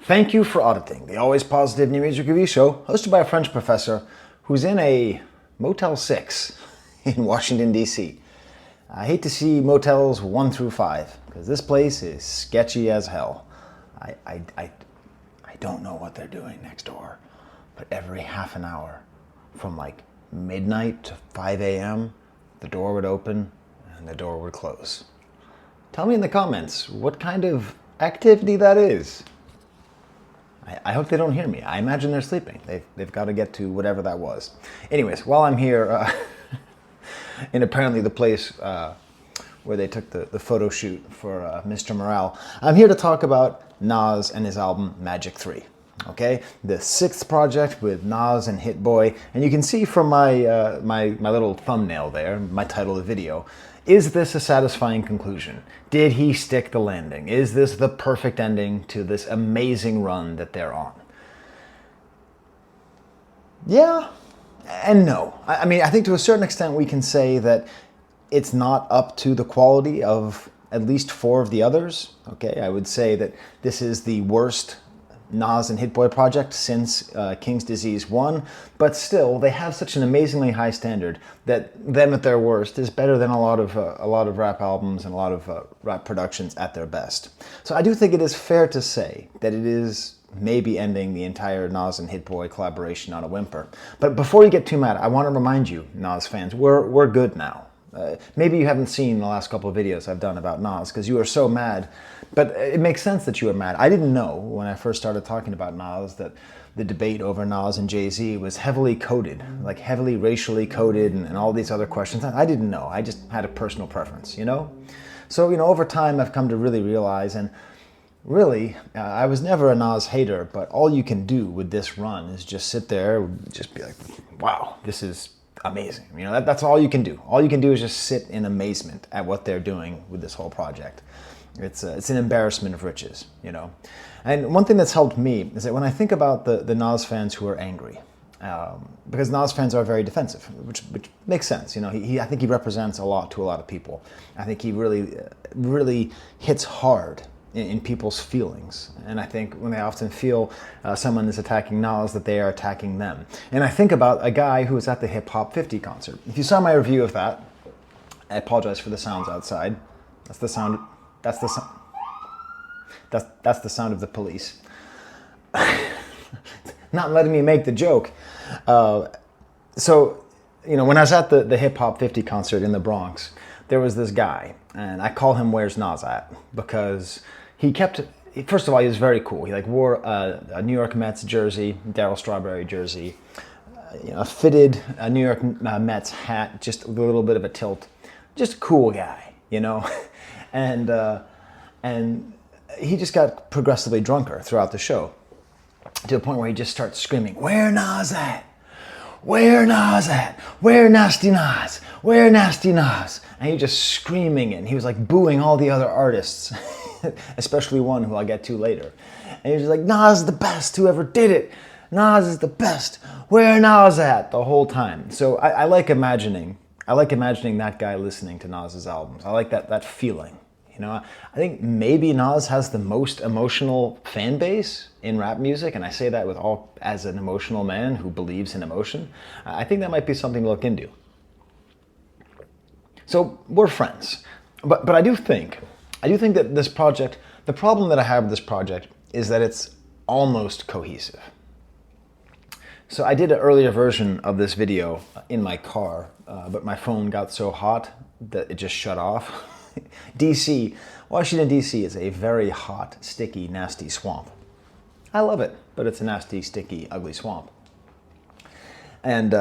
Thank you for auditing the always positive new music review show hosted by a French professor who's in a Motel 6 in Washington, D.C. I hate to see motels 1 through 5 because this place is sketchy as hell. I don't know what they're doing next door, but every half an hour from like midnight to 5 a.m., the door would open and the door would close. Tell me in the comments what kind of activity that is. I hope they don't hear me. I imagine they're sleeping. They've got to get to whatever that was. Anyways, while I'm here in apparently the place where they took the photo shoot for Mr. Morale, I'm here to talk about Nas and his album Magic 3. Okay, the 6th project with Nas and Hit-Boy, and you can see from my my little thumbnail there, my title of the video, is this a satisfying conclusion? Did he stick the landing? Is this the perfect ending to this amazing run that they're on? Yeah and no. I mean, I think to a certain extent we can say that it's not up to the quality of at least 4 of the others. Okay, I would say that this is the worst Nas and Hit-Boy project since King's Disease 1, but still they have such an amazingly high standard that them at their worst is better than a lot of rap albums and a lot of rap productions at their best. So I do think it is fair to say that it is maybe ending the entire Nas and Hit-Boy collaboration on a whimper. But before you get too mad, I want to remind you, Nas fans, we're good now. Maybe you haven't seen the last couple of videos I've done about Nas because you were so mad, but it makes sense that you were mad. I didn't know when I first started talking about Nas that the debate over Nas and Jay-Z was heavily coded, like heavily racially coded and all these other questions. I didn't know. I just had a personal preference, you know? So, over time I've come to really realize, and really, I was never a Nas hater, but all you can do with this run is just sit there, just be like, wow, this is amazing. That's all you can do. All you can do is just sit in amazement at what they're doing with this whole project. It's an embarrassment of riches, And one thing that's helped me is that when I think about the Nas fans who are angry, because Nas fans are very defensive, which makes sense. I think he represents a lot to a lot of people. I think he really hits hard in people's feelings. And I think when they often feel someone is attacking Nas, that they are attacking them. And I think about a guy who was at the Hip Hop 50 concert. If you saw my review of that, I apologize for the sounds outside. That's the sound of the police. Not letting me make the joke. So, when I was at the Hip Hop 50 concert in the Bronx, there was this guy, and I call him Where's Nas At? Because first of all, he was very cool. He wore a New York Mets jersey, Darryl Strawberry jersey, a fitted New York Mets hat, just with a little bit of a tilt. Just a cool guy, and he just got progressively drunker throughout the show, to the point where he just starts screaming, "Where Nas at? Where Nas at? Where Nasty Nas? Where Nasty Nas?" And he was just screaming it, and he was booing all the other artists, especially one who I'll get to later. And he was just like, "Nas is the best who ever did it. Nas is the best. Where Nas at?" the whole time. So I like imagining that guy listening to Nas's albums. I like that feeling. I think maybe Nas has the most emotional fan base in rap music, and I say that as an emotional man who believes in emotion. I think that might be something to look into. So we're friends, but I do think that this project, the problem that I have with this project is that it's almost cohesive. So I did an earlier version of this video in my car, but my phone got so hot that it just shut off. Washington, D.C. is a very hot, sticky, nasty swamp. I love it, but it's a nasty, sticky, ugly swamp. And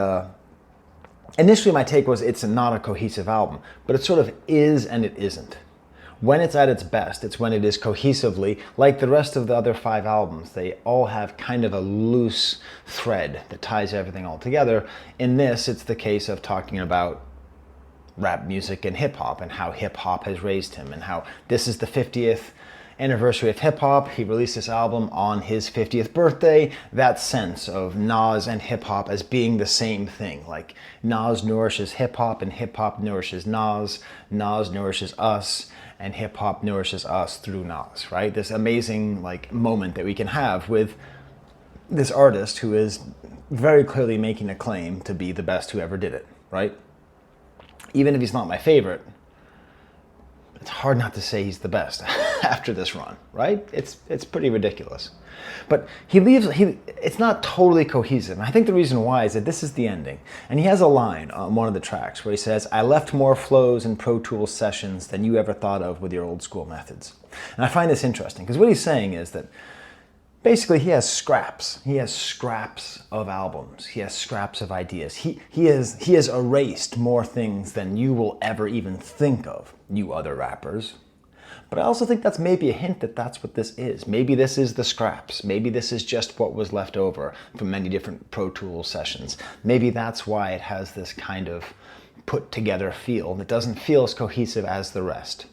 initially my take was it's not a cohesive album, but it sort of is and it isn't. When it's at its best, it's when it is cohesively, like the rest of the other 5 albums. They all have kind of a loose thread that ties everything all together. In this, it's the case of talking about rap music and hip-hop and how hip-hop has raised him, and how this is the 50th anniversary of hip-hop. He released this album on his 50th birthday. That sense of Nas and hip-hop as being the same thing. Like Nas nourishes hip-hop and hip-hop nourishes Nas. Nas nourishes us. and hip hop nourishes us through Nas, right? This amazing like moment that we can have with this artist who is very clearly making a claim to be the best who ever did it, right? Even if he's not my favorite, it's hard not to say he's the best after this run, right? It's pretty ridiculous. But it's not totally cohesive. And I think the reason why is that this is the ending. And he has a line on one of the tracks where he says, "I left more flows in Pro Tools sessions than you ever thought of with your old school methods." And I find this interesting because what he's saying is that basically he has scraps. He has scraps of albums. He has scraps of ideas. He has erased more things than you will ever even think of, you other rappers. But I also think that's maybe a hint that that's what this is. Maybe this is the scraps. Maybe this is just what was left over from many different Pro Tools sessions. Maybe that's why it has this kind of put together feel that doesn't feel as cohesive as the rest.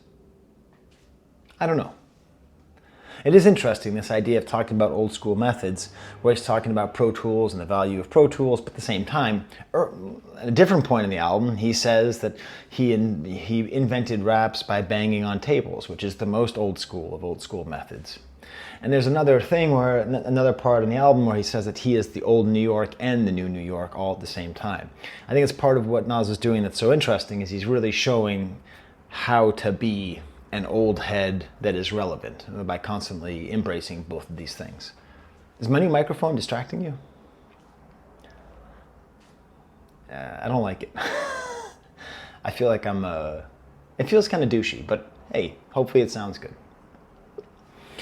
I don't know. It is interesting, this idea of talking about old school methods, where he's talking about Pro Tools and the value of Pro Tools, but at the same time, at a different point in the album, he says that he invented raps by banging on tables, which is the most old school of old school methods. And there's another part in the album where he says that he is the old New York and the new New York all at the same time. I think it's part of what Nas is doing that's so interesting is he's really showing how to be an old head that is relevant by constantly embracing both of these things. Is my new microphone distracting you? I don't like it. I feel like it feels kind of douchey, but hey, hopefully it sounds good.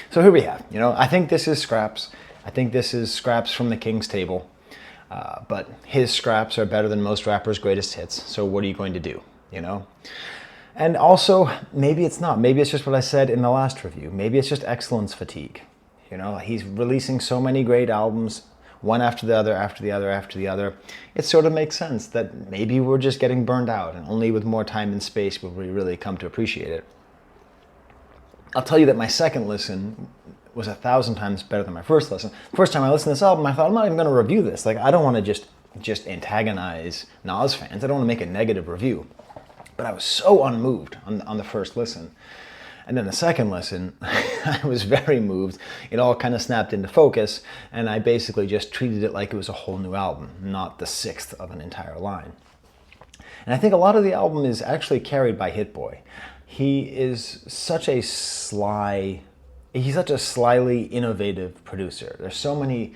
So here we have, I think this is scraps. I think this is scraps from the King's table. But his scraps are better than most rappers' greatest hits. So what are you going to do, And also, maybe it's not. Maybe it's just what I said in the last review. Maybe it's just excellence fatigue. He's releasing so many great albums, one after the other, after the other, after the other. It sort of makes sense that maybe we're just getting burned out, and only with more time and space will we really come to appreciate it. I'll tell you that my second listen was 1,000 times better than my first listen. First time I listened to this album, I thought, I'm not even going to review this. Like, I don't want to just antagonize Nas fans. I don't want to make a negative review. But I was so unmoved on the first listen. And then the second listen, I was very moved. It all kind of snapped into focus, and I basically just treated it like it was a whole new album, not the sixth of an entire line. And I think a lot of the album is actually carried by Hit-Boy. He's such a slyly innovative producer. There's so many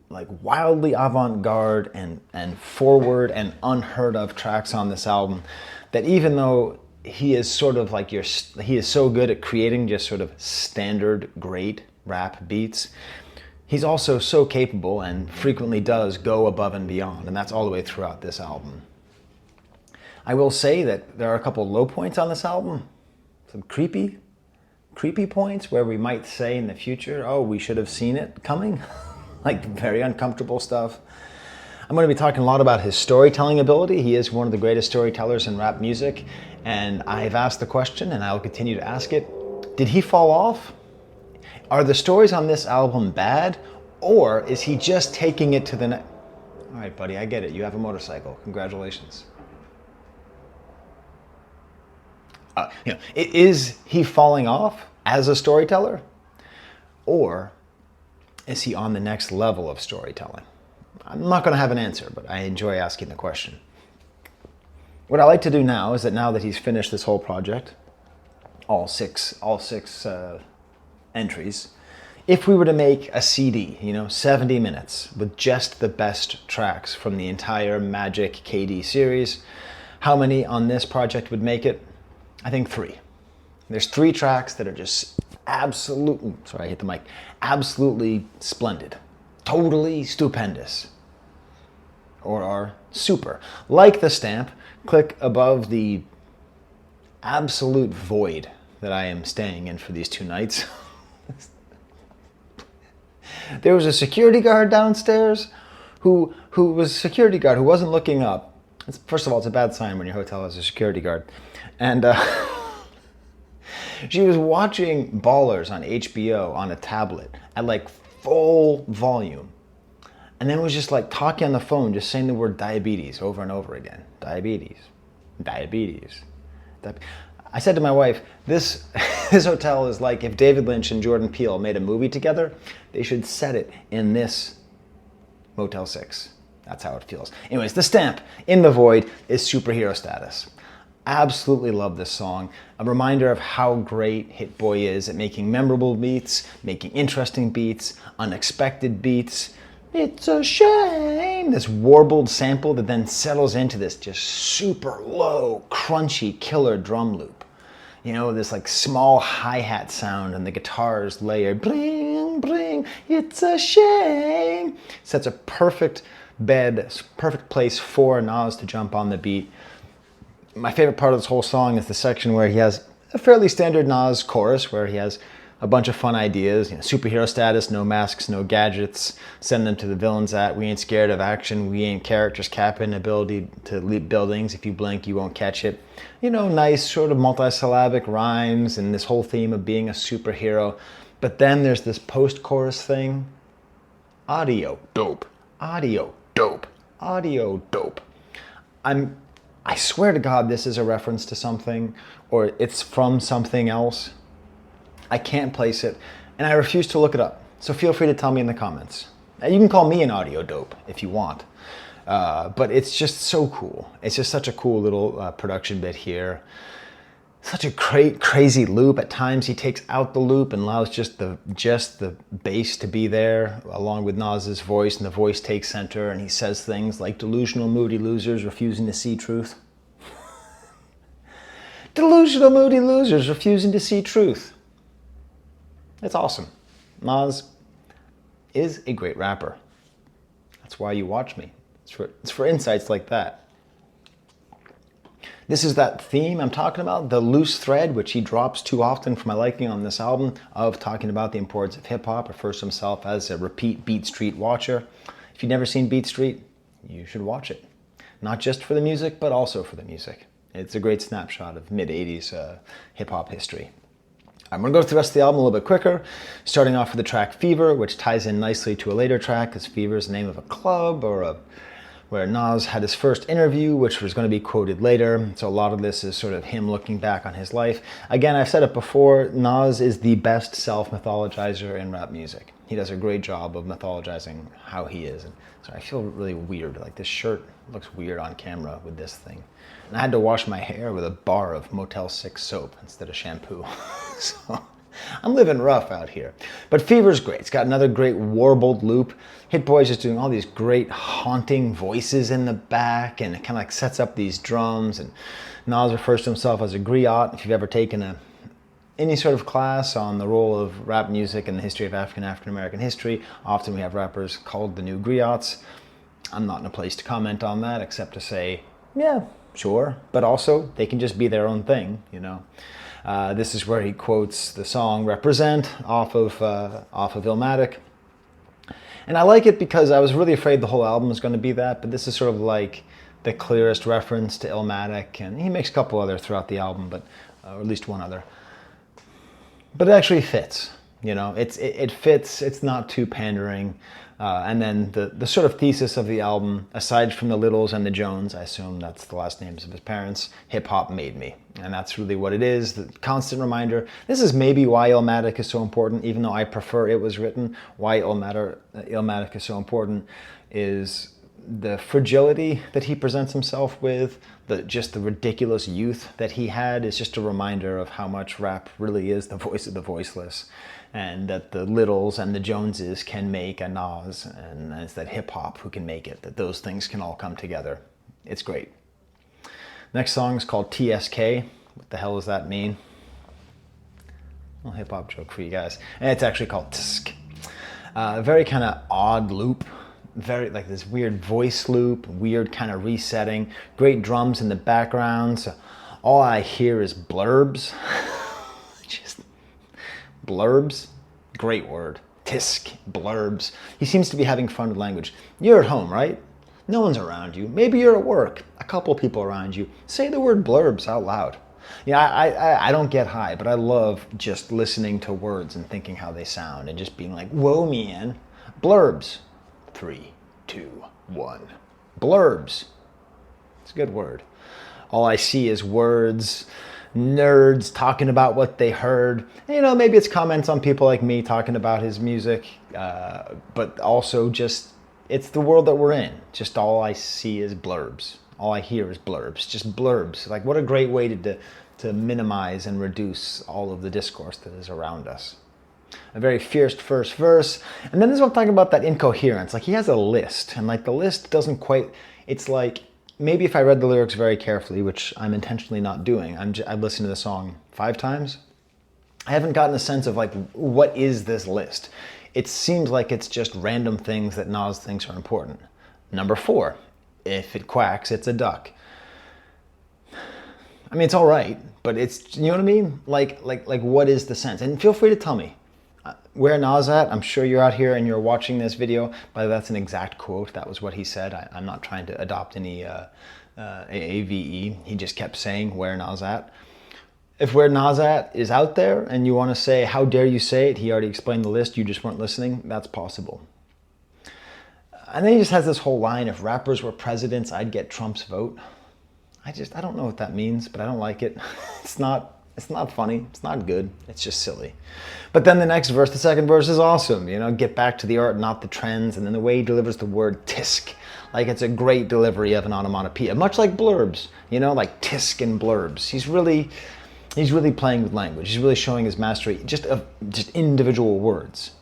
like wildly avant-garde and forward and unheard of tracks on this album that even though he is sort of like he is so good at creating just sort of standard great rap beats, he's also so capable and frequently does go above and beyond, and that's all the way throughout this album. I will say that there are a couple low points on this album, some creepy points where we might say in the future, oh, we should have seen it coming. Like very uncomfortable stuff. I'm going to be talking a lot about his storytelling ability. He is one of the greatest storytellers in rap music, and I've asked the question and I'll continue to ask it. Did he fall off? Are the stories on this album bad, or is he just taking it to the next? All right, buddy, I get it. You have a motorcycle. Congratulations. Is he falling off as a storyteller, or is he on the next level of storytelling? I'm not going to have an answer, but I enjoy asking the question. What I like to do now is that now that he's finished this whole project, all six entries, if we were to make a CD, 70 minutes with just the best tracks from the entire Magic KD series, how many on this project would make it? I think 3. There's 3 tracks that are just absolutely, sorry, I hit the mic, absolutely splendid, totally stupendous, or are super. Like the stamp, click above the absolute void that I am staying in for these 2 nights. There was a security guard downstairs who was a security guard who wasn't looking up. First of all, it's a bad sign when your hotel has a security guard. And she was watching Ballers on HBO on a tablet at like full volume. And then was just like talking on the phone, just saying the word diabetes over and over again. Diabetes. I said to my wife, this this hotel is like if David Lynch and Jordan Peele made a movie together, they should set it in this Motel 6. That's how it feels. Anyways, The Stamp, In the Void, is superhero status. Absolutely love this song. A reminder of how great Hit-Boy is at making memorable beats, making interesting beats, unexpected beats. It's a shame. This warbled sample that then settles into this just super low, crunchy, killer drum loop. You know, this like small hi-hat sound and the guitars layered. Bling, bling, it's a shame. Sets a perfect bed, perfect place for Nas to jump on the beat. My favorite part of this whole song is the section where he has a fairly standard Nas chorus where he has a bunch of fun ideas, you know, superhero status, no masks, no gadgets, send them to the villains at, we ain't scared of action, we ain't characters, capping ability to leap buildings, if you blink you won't catch it. You know, nice sort of multisyllabic rhymes and this whole theme of being a superhero. But then there's this post-chorus thing. Audio dope, audio dope, audio dope. I swear to God this is a reference to something or it's from something else. I can't place it, and I refuse to look it up. So feel free to tell me in the comments. You can call me an audio dope if you want, but it's just so cool. It's just such a cool little production bit here. Such a crazy loop. At times he takes out the loop and allows just the bass to be there, along with Nas's voice, and the voice takes center, and he says things like delusional, moody losers refusing to see truth. Delusional, moody losers refusing to see truth. It's awesome. Nas is a great rapper. That's why you watch me. It's for insights like that. This is that theme I'm talking about, the loose thread, which he drops too often for my liking on this album, of talking about the importance of hip-hop, refers to himself as a repeat Beat Street watcher. If you've never seen Beat Street, you should watch it. Not just for the music, but also for the music. It's a great snapshot of mid-80s hip-hop history. I'm going to go through the rest of the album a little bit quicker, starting off with the track Fever, which ties in nicely to a later track, because Fever is the name of a club where Nas had his first interview, which was going to be quoted later. So a lot of this is sort of him looking back on his life. Again, I've said it before, Nas is the best self-mythologizer in rap music. He does a great job of mythologizing how he is. And so I feel really weird, like this shirt looks weird on camera with this thing. And I had to wash my hair with a bar of Motel 6 soap instead of shampoo. So I'm living rough out here. But Fever's great. It's got another great warbled loop. Hit-Boy's just doing all these great haunting voices in the back, and it kind of like sets up these drums. And Nas refers to himself as a griot. If you've ever taken any sort of class on the role of rap music and the history of African-American history, often we have rappers called the new griots. I'm not in a place to comment on that except to say, yeah, sure. But also, they can just be their own thing, you know. This is where he quotes the song Represent off of Illmatic. And I like it because I was really afraid the whole album was going to be that, but this is sort of like the clearest reference to Illmatic, and he makes a couple other throughout the album, but or at least one other. But it actually fits, you know, it fits, it's not too pandering. And then the sort of thesis of the album, aside from the Littles and the Jones, I assume that's the last names of his parents, hip-hop made me. And that's really what it is, the constant reminder. This is maybe why Illmatic is so important, even though I prefer It Was Written. Why Illmatic is so important is the fragility that he presents himself with, just the ridiculous youth that he had is just a reminder of how much rap really is the voice of the voiceless. And that the Littles and the Joneses can make a Nas, and it's that hip-hop who can make it, that those things can all come together. It's great. Next song is called TSK. What the hell does that mean? A little hip-hop joke for you guys. And it's actually called TSK. Very kind of odd loop. Very like this weird voice loop, weird kind of resetting. Great drums in the background. So all I hear is blurbs. Just blurbs, great word. Tisk, blurbs. He seems to be having fun with language. You're at home, right? No one's around you. Maybe you're at work. A couple people around you. Say the word blurbs out loud. Yeah, I don't get high, but I love just listening to words and thinking how they sound and just being like, whoa, man. Blurbs. 3, 2, 1. Blurbs. It's a good word. All I see is words nerds talking about what they heard. And, maybe it's comments on people like me talking about his music, but also just, it's the world that we're in. Just all I see is blurbs. All I hear is blurbs, just blurbs. Like, what a great way to minimize and reduce all of the discourse that is around us. A very fierce first verse. And then this is what I'm talking about, that incoherence. Like, he has a list, and like the list doesn't quite, it's like, maybe if I read the lyrics very carefully, which I'm intentionally not doing, I've listened to the song 5 times, I haven't gotten a sense of like, what is this list? It seems like it's just random things that Nas thinks are important. Number 4, if it quacks, it's a duck. I mean, it's all right, but it's, you know what I mean? Like what is the sense? And feel free to tell me. Where Nas at? I'm sure you're out here and you're watching this video. By the way, that's an exact quote. That was what he said. I'm not trying to adopt any AVE. He just kept saying where Nas at. If where Nas at is out there and you want to say, how dare you say it? He already explained the list. You just weren't listening. That's possible. And then he just has this whole line, if rappers were presidents, I'd get Trump's vote. I don't know what that means, but I don't like it. It's not funny. It's not good. It's just silly. But then the next verse, the second verse is awesome. Get back to the art, not the trends. And then the way he delivers the word tisk. Like, it's a great delivery of an onomatopoeia, much like blurbs, like tisk and blurbs. He's really playing with language. He's really showing his mastery just of individual words.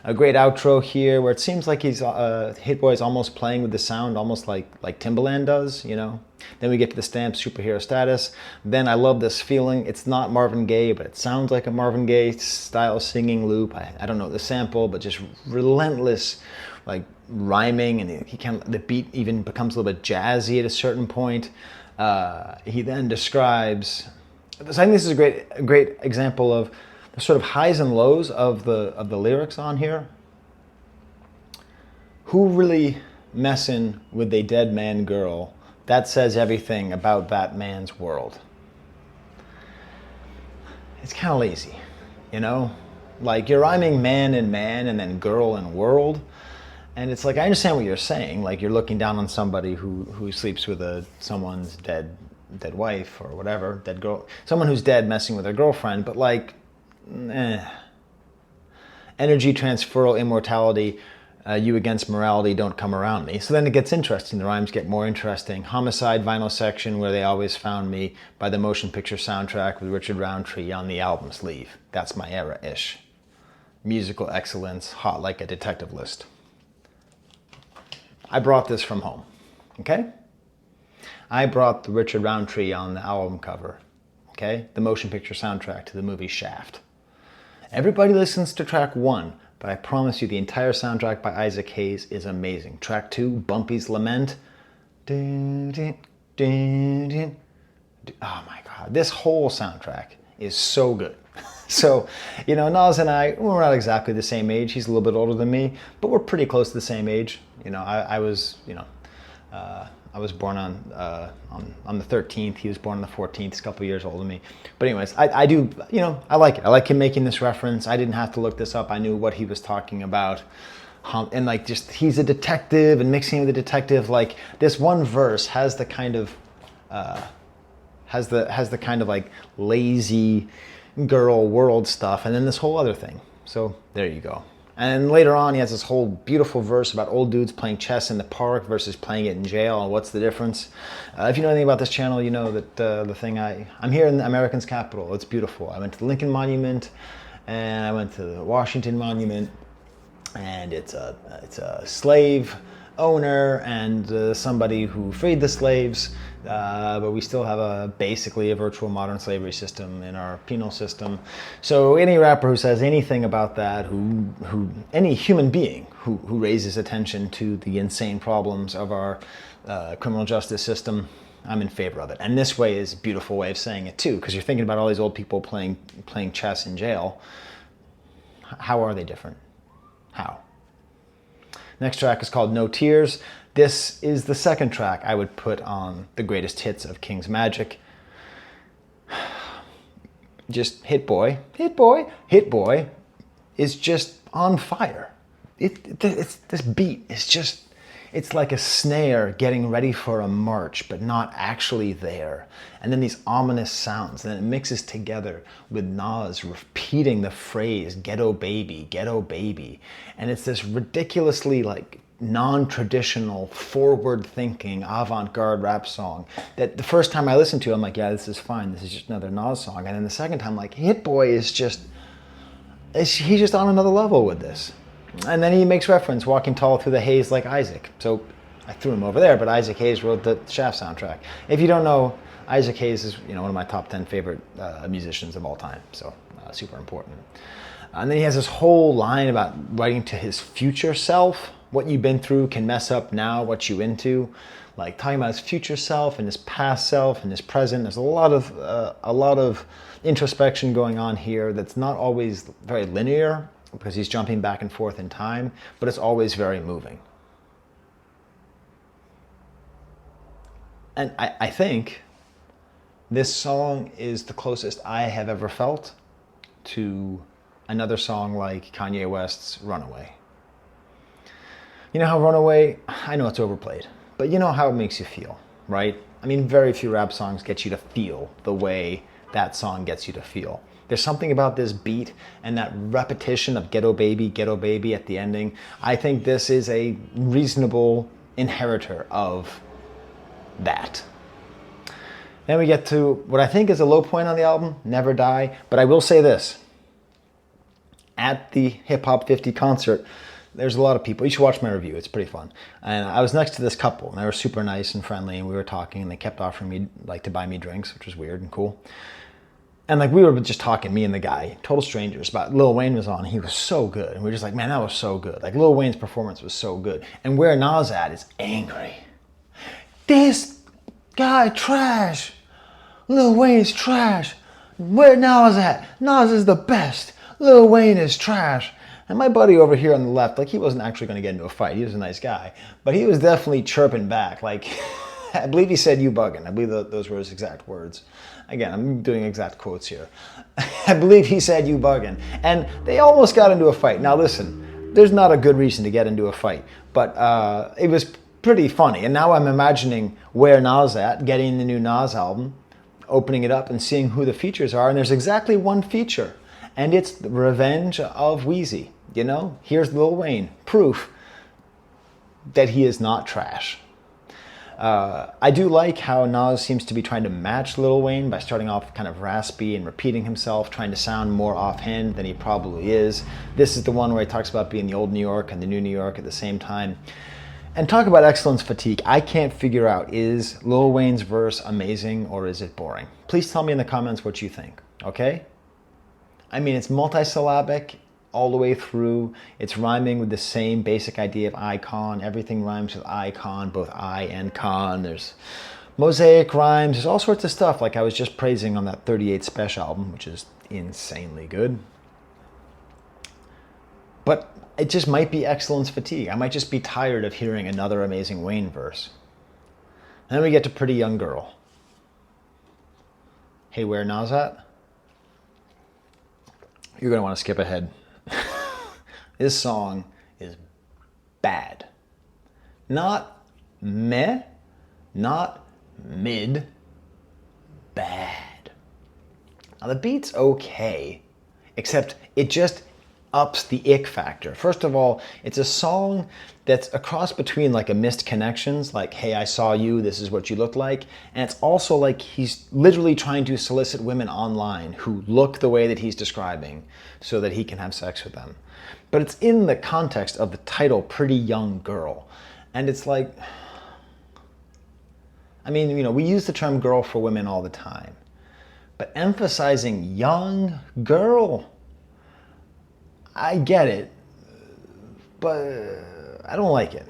A great outro here where it seems like Hit-Boy is almost playing with the sound, almost like Timbaland does, Then we get to the stamp, superhero status. Then I love this feeling. It's not Marvin Gaye, but it sounds like a Marvin Gaye style singing loop. I don't know the sample, but just relentless, like rhyming, and the beat even becomes a little bit jazzy at a certain point. He then describes. So I think this is a great example of the sort of highs and lows of the lyrics on here. Who really messin' with a dead man girl? That says everything about that man's world. It's kind of lazy, Like, you're rhyming man and then girl and world. And it's like, I understand what you're saying. Like, you're looking down on somebody who sleeps with someone's dead wife or whatever, dead girl, someone who's dead messing with their girlfriend. But like, energy transferal immortality, you against morality, don't come around me. So then it gets interesting. The rhymes get more interesting. Homicide vinyl section, where they always found me, by the motion picture soundtrack with Richard Roundtree on the album sleeve. That's my era-ish. Musical excellence, hot like a detective list. I brought this from home, okay? I brought the Richard Roundtree on the album cover, okay? The motion picture soundtrack to the movie Shaft. Everybody listens to track 1, but I promise you the entire soundtrack by Isaac Hayes is amazing. Track 2, Bumpy's Lament. Oh my God, this whole soundtrack is so good. So, Nas and I, we're not exactly the same age. He's a little bit older than me, but we're pretty close to the same age. I was born on the 13th. He was born on the 14th. He's a couple years older than me. But anyways, I do, I like it. I like him making this reference. I didn't have to look this up. I knew what he was talking about. And like, just, he's a detective and mixing with a detective. Like, this one verse has the kind of, like lazy girl world stuff. And then this whole other thing. So there you go. And later on, he has this whole beautiful verse about old dudes playing chess in the park versus playing it in jail, and what's the difference. If you know anything about this channel, you know that I'm here in the American's capital. It's beautiful. I went to the Lincoln Monument, and I went to the Washington Monument, and it's a slave owner and somebody who freed the slaves, but we still have basically a virtual modern slavery system in our penal system. So any rapper who says anything about that, any human being who raises attention to the insane problems of our criminal justice system, I'm in favor of it. And this way is a beautiful way of saying it too, because you're thinking about all these old people playing chess in jail. How are they different? How? Next track is called No Tears. This is the second track I would put on the greatest hits of King's Magic. Just Hit-Boy is just on fire. This beat is just, It's like a snare getting ready for a march, but not actually there. And then these ominous sounds, and then it mixes together with Nas repeating the phrase, ghetto baby, ghetto baby. And it's this ridiculously like non-traditional, forward-thinking, avant-garde rap song that the first time I listened to it, I'm like, yeah, this is fine. This is just another Nas song. And then the second time, like, Hit-Boy is just, he's just on another level with this. And then he makes reference, walking tall through the haze like Isaac. So I threw him over there, but Isaac Hayes wrote the Shaft soundtrack. If you don't know, Isaac Hayes is one of my top 10 favorite musicians of all time. So super important. And then he has this whole line about writing to his future self. What you've been through can mess up now what you into. Like talking about his future self and his past self and his present. There's a lot of introspection going on here that's not always very linear, because he's jumping back and forth in time, but it's always very moving. And I think this song is the closest I have ever felt to another song like Kanye West's Runaway. You know how Runaway, I know it's overplayed, but you know how it makes you feel, right? I mean, very few rap songs get you to feel the way that song gets you to feel. There's something about this beat and that repetition of ghetto baby at the ending. I think this is a reasonable inheritor of that. Then we get to what I think is a low point on the album, Never Die. But I will say this. At the Hip Hop 50 concert, there's a lot of people. You should watch my review. It's pretty fun. And I was next to this couple, and they were super nice and friendly, and we were talking, and they kept offering me like to buy me drinks, which was weird and cool. And like we were just talking, me and the guy, total strangers, about Lil Wayne was on. He was so good. And we were just like, man, that was so good. Like Lil Wayne's performance was so good. And where Nas at is angry. This guy trash. Lil Wayne's trash. Where Nas at? Nas is the best. Lil Wayne is trash. And my buddy over here on the left, like he wasn't actually going to get into a fight. He was a nice guy. But he was definitely chirping back. Like, I believe he said, you bugging. I believe those were his exact words. Again, I'm doing exact quotes here. I believe he said, you bugging. And they almost got into a fight. Now listen, there's not a good reason to get into a fight. But it was pretty funny. And now I'm imagining where Nas at, getting the new Nas album, opening it up and seeing who the features are. And there's exactly one feature. And it's the Revenge of Wheezy. You know, here's Lil Wayne. Proof that he is not trash. I do like how Nas seems to be trying to match Lil Wayne by starting off kind of raspy and repeating himself, trying to sound more offhand than he probably is. This is the one where he talks about being the old New York and the new New York at the same time. And talk about excellence fatigue. I can't figure out, is Lil Wayne's verse amazing or is it boring? Please tell me in the comments what you think, okay? I mean, it's multisyllabic all the way through. It's rhyming with the same basic idea of icon. Everything rhymes with icon, both I and con. There's mosaic rhymes. There's all sorts of stuff like I was just praising on that 38 Special album, which is insanely good. But it just might be excellence fatigue. I might just be tired of hearing another amazing Wayne verse. And then we get to Pretty Young Girl. Hey, where Nas at? You're going to want to skip ahead. This song is bad. Not meh, not mid, bad. Now the beat's okay, except it just ups the ick factor. First of all, it's a song that's a cross between like a Missed Connections, like, hey, I saw you, this is what you look like. And it's also like he's literally trying to solicit women online who look the way that he's describing so that he can have sex with them. But it's in the context of the title, Pretty Young Girl. And it's like, I mean, you know, we use the term girl for women all the time. But emphasizing young girl, I get it, but I don't like it.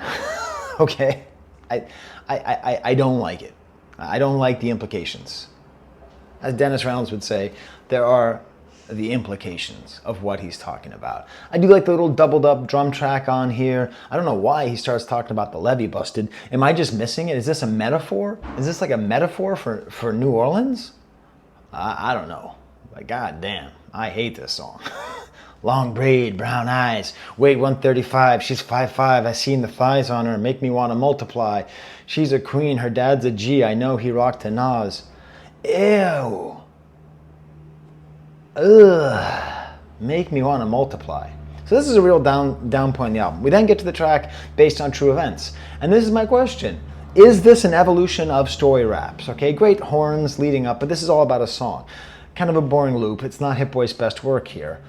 Okay? I don't like it. I don't like the implications. As Dennis Reynolds would say, there are the implications of what he's talking about. I do like the little doubled up drum track on here. I don't know why he starts talking about the levee busted. Am I just missing it? Is this a metaphor? Is this like a metaphor for New Orleans? I don't know. But goddamn, I hate this song. Long braid, brown eyes, weight 135, she's 5'5", I seen the thighs on her, make me want to multiply. She's a queen, her dad's a G, I know he rocked to Nas. Ew. Ugh. Make me want to multiply. So this is a real down point in the album. We then get to the track Based on True Events. And this is my question. Is this an evolution of story raps? Okay, great horns leading up, but this is all about a song. Kind of a boring loop. It's not Hit-Boy's best work here.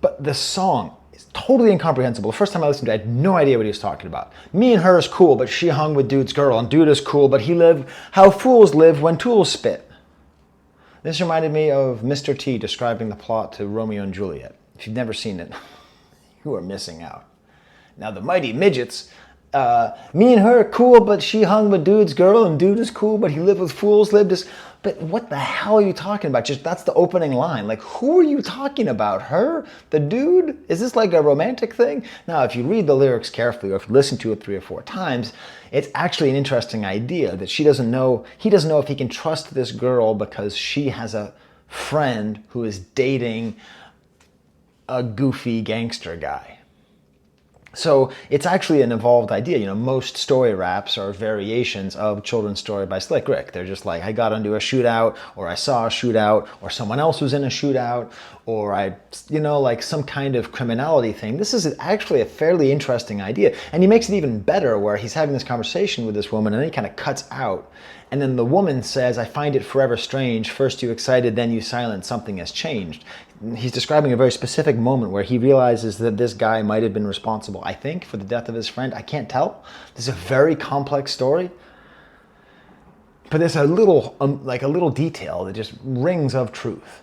But the song is totally incomprehensible. The first time I listened to it, I had no idea what he was talking about. Me and her is cool, but she hung with dude's girl. And dude is cool, but he lived how fools live when tools spit. This reminded me of Mr. T describing the plot to Romeo and Juliet. If you've never seen it, you are missing out. Now the mighty midgets, me and her are cool, but she hung with dude's girl, and dude is cool, but he lived with fools, lived as... But what the hell are you talking about? Just that's the opening line. Like, who are you talking about? Her? The dude? Is this like a romantic thing? Now, if you read the lyrics carefully, or if you listen to it 3 or 4 times, it's actually an interesting idea that he doesn't know if he can trust this girl because she has a friend who is dating a goofy gangster guy. So it's actually an evolved idea. You know, most story raps are variations of Children's Story by Slick Rick. They're just like, I got into a shootout, or I saw a shootout, or someone else was in a shootout, or like some kind of criminality thing. This is actually a fairly interesting idea. And he makes it even better where he's having this conversation with this woman and then he kind of cuts out. And then the woman says, I find it forever strange. First you excited, then you silent. Something has changed. He's describing a very specific moment where he realizes that this guy might have been responsible, I think, for the death of his friend. I can't tell. This is a very complex story. But there's a little detail that just rings of truth.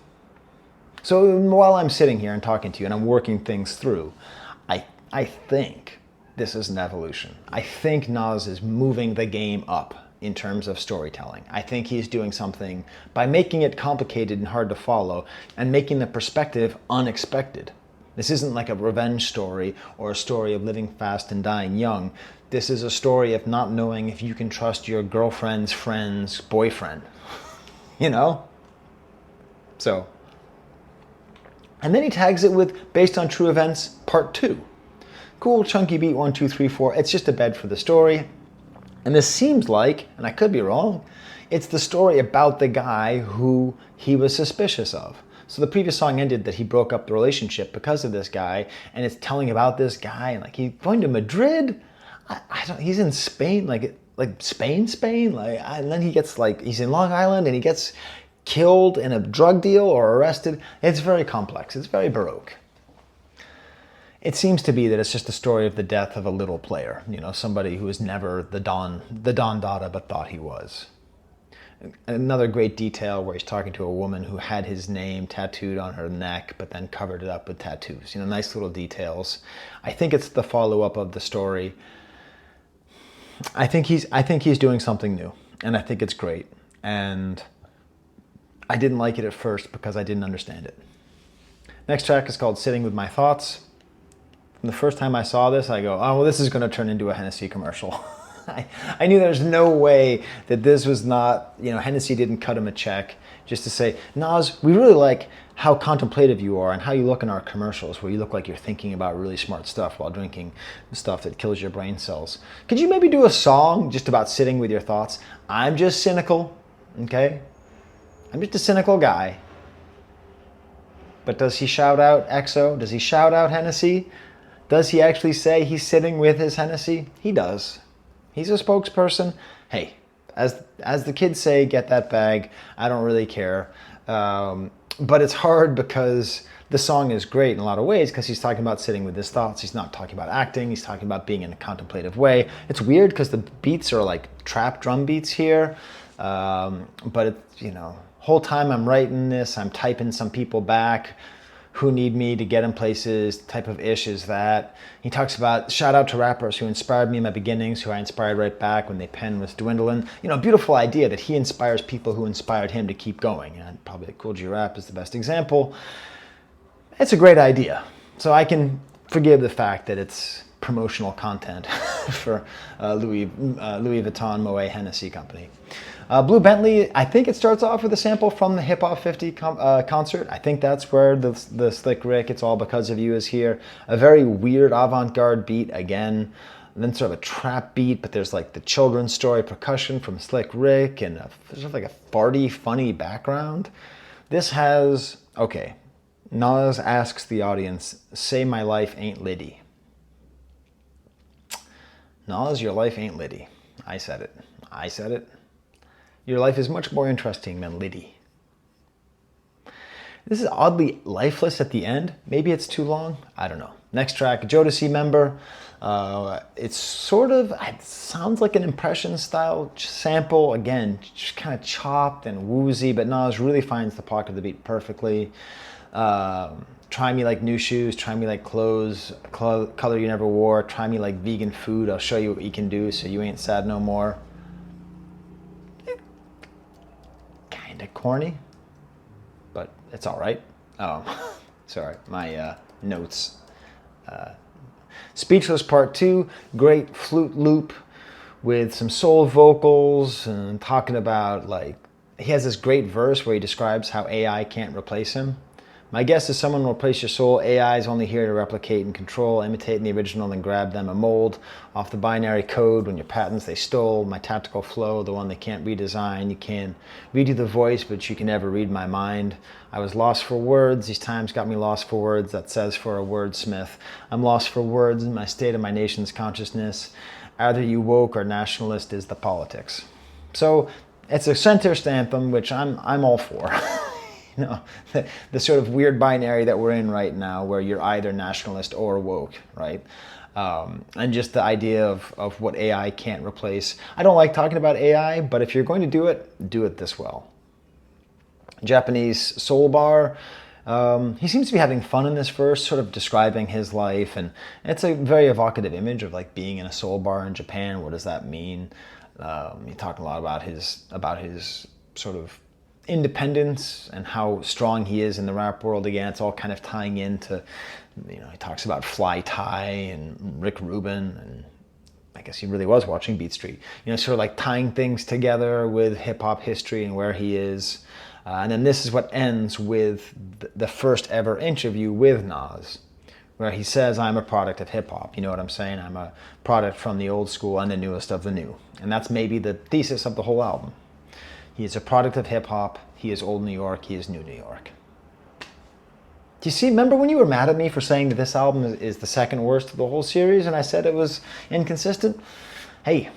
So while I'm sitting here and talking to you and I'm working things through, I think this is an evolution. I think Nas is moving the game up in terms of storytelling. I think he's doing something by making it complicated and hard to follow and making the perspective unexpected. This isn't like a revenge story or a story of living fast and dying young. This is a story of not knowing if you can trust your girlfriend's friend's boyfriend. You know? So. And then he tags it with Based on True Events, Part 2. Cool, chunky beat, 1, 2, 3, 4. It's just a bed for the story. And this seems like, and I could be wrong, it's the story about the guy who he was suspicious of. So the previous song ended that he broke up the relationship because of this guy, and it's telling about this guy, and like he's going to Madrid. He's in Spain, like Spain, and then he gets he's in Long Island and he gets killed in a drug deal or arrested. It's very complex. It's very Baroque. It seems to be that it's just the story of the death of a little player, you know, somebody who was never the Don Dada but thought he was. Another great detail where he's talking to a woman who had his name tattooed on her neck but then covered it up with tattoos. You know, nice little details. I think it's the follow-up of the story. I think he's doing something new, and I think it's great. And I didn't like it at first because I didn't understand it. Next track is called Sitting With My Thoughts. From the first time I saw this, I go, oh, well, this is going to turn into a Hennessy commercial. I knew there's no way that this was not, you know, Hennessy didn't cut him a check just to say, Nas, we really like how contemplative you are and how you look in our commercials where you look like you're thinking about really smart stuff while drinking stuff that kills your brain cells. Could you maybe do a song just about sitting with your thoughts? I'm just cynical, okay? I'm just a cynical guy. But does he shout out XO? Does he shout out Hennessy? Does he actually say he's sitting with his Hennessy? He does. He's a spokesperson. Hey, as the kids say, get that bag. I don't really care. But it's hard because the song is great in a lot of ways because he's talking about sitting with his thoughts. He's not talking about acting. He's talking about being in a contemplative way. It's weird because the beats are like trap drum beats here. But it's, you know, whole time I'm writing this, I'm typing some people back who need me to get in places, type of ish is that. He talks about shout out to rappers who inspired me in my beginnings, who I inspired right back when their pen was dwindling. You know, beautiful idea that he inspires people who inspired him to keep going. And probably Cool G Rap is the best example. It's a great idea. So I can forgive the fact that it's promotional content for Louis Vuitton Moet Hennessy Company. Blue Bentley, I think it starts off with a sample from the Hip Hop 50 concert. I think that's where the Slick Rick, It's All Because of You is here. A very weird avant-garde beat again. And then sort of a trap beat, but there's like the children's story percussion from Slick Rick and sort of like a farty, funny background. This has, okay, Nas asks the audience, say my life ain't Liddy. Nas, your life ain't Liddy. I said it. I said it. Your life is much more interesting than Liddy. This is oddly lifeless at the end. Maybe it's too long. I don't know. Next track, Jodeci Member. It's sort of, it sounds like an impression style sample. Again, just kind of chopped and woozy, but Nas really finds the pocket of the beat perfectly. Try me like new shoes, try me like clothes, color you never wore, try me like vegan food, I'll show you what you can do so you ain't sad no more. Kinda corny, but it's all right. Oh, sorry, my notes. Speechless Part 2, great flute loop with some soul vocals and talking about, like, he has this great verse where he describes how AI can't replace him. My guess is someone will replace your soul. AI is only here to replicate and control, imitating the original, then grab them a mold off the binary code when your patents they stole. My tactical flow, the one they can't redesign. You can read you the voice, but you can never read my mind. I was lost for words. These times got me lost for words. That says for a wordsmith. I'm lost for words in my state of my nation's consciousness. Either you woke or nationalist is the politics. So it's a centrist anthem, which I'm all for. You know, the sort of weird binary that we're in right now where you're either nationalist or woke, right? And just the idea of what AI can't replace. I don't like talking about AI, but if you're going to do it this well. Japanese soul bar. He seems to be having fun in this verse, sort of describing his life, and it's a very evocative image of like being in a soul bar in Japan. What does that mean? He talked a lot about his sort of independence and how strong he is in the rap world. Again, it's all kind of tying into, you know, he talks about Fly Tie and Rick Rubin, and I guess he really was watching Beat Street. You know, sort of like tying things together with hip hop history and where he is. And then this is what ends with the first ever interview with Nas, where he says, I'm a product of hip hop. You know what I'm saying? I'm a product from the old school and the newest of the new. And that's maybe the thesis of the whole album. He is a product of hip hop. He is old New York. He is new New York. Do you see, remember when you were mad at me for saying that this album is the second worst of the whole series and I said it was inconsistent? Hey,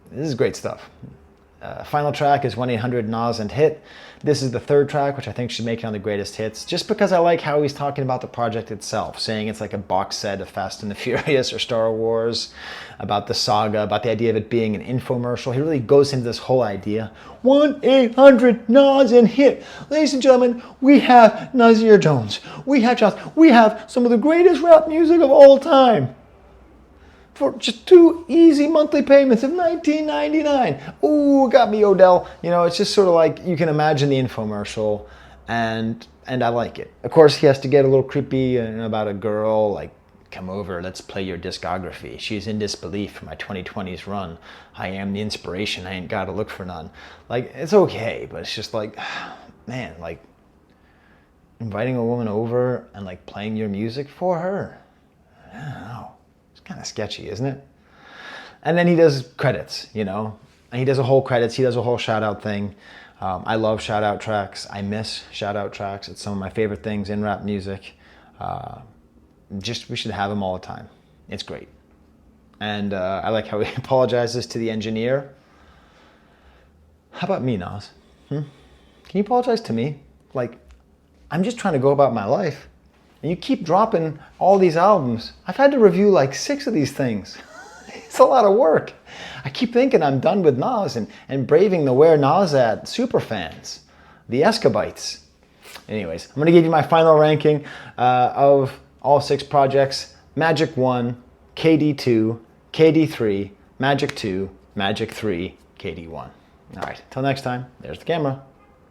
this is great stuff. Final track is 1-800-NAS and Hit. This is the third track, which I think should make it on the greatest hits, just because I like how he's talking about the project itself, saying it's like a box set of Fast and the Furious or Star Wars, about the saga, about the idea of it being an infomercial. He really goes into this whole idea. 1-800-NAS and Hit. Ladies and gentlemen, we have Nasir Jones. We have Jones. We have some of the greatest rap music of all time. For just 2 easy monthly payments of $19.99. Ooh, got me, Odell. You know, it's just sort of like you can imagine the infomercial, and I like it. Of course, he has to get a little creepy about a girl, like, come over, let's play your discography. She's in disbelief for my 2020s run. I am the inspiration, I ain't gotta look for none. Like, it's okay, but it's just like, man, like, inviting a woman over and, like, playing your music for her. I don't know. Kind of sketchy, isn't it? And then he does credits, you know, and he does a whole credits. He does a whole shout out thing. I love shout out tracks. I miss shout out tracks. It's some of my favorite things in rap music. We should have them all the time. It's great. And I like how he apologizes to the engineer. How about me, Nas? Can you apologize to me? Like, I'm just trying to go about my life. And you keep dropping all these albums. I've had to review like 6 of these things. It's a lot of work. I keep thinking I'm done with Nas and braving the Where Nas At superfans, the Escobites. Anyways, I'm going to give you my final ranking of all 6 projects. Magic 1, KD 2, KD 3, Magic 2, Magic 3, KD 1. All right, till next time, there's the camera.